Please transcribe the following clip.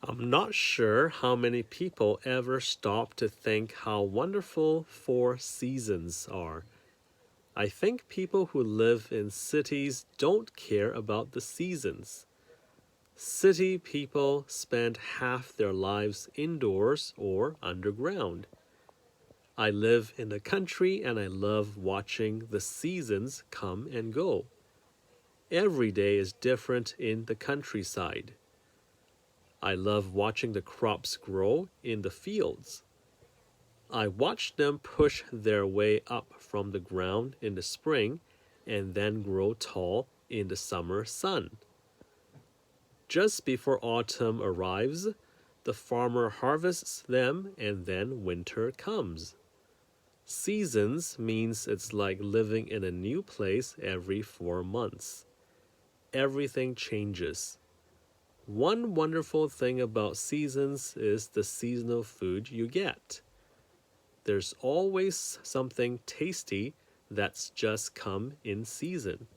I'm not sure how many people ever stop to think how wonderful 4 seasons are. I think people who live in cities don't care about the seasons. City people spend half their lives indoors or underground. I live in the country and I love watching the seasons come and go. Every day is different in the countryside. I love watching the crops grow in the fields. I watch them push their way up from the ground in the spring and then grow tall in the summer sun. Just before autumn arrives, the farmer harvests them and then winter comes. Seasons means it's like living in a new place every 4 months. Everything changes. One wonderful thing about seasons is the seasonal food you get. There's always something tasty that's just come in season.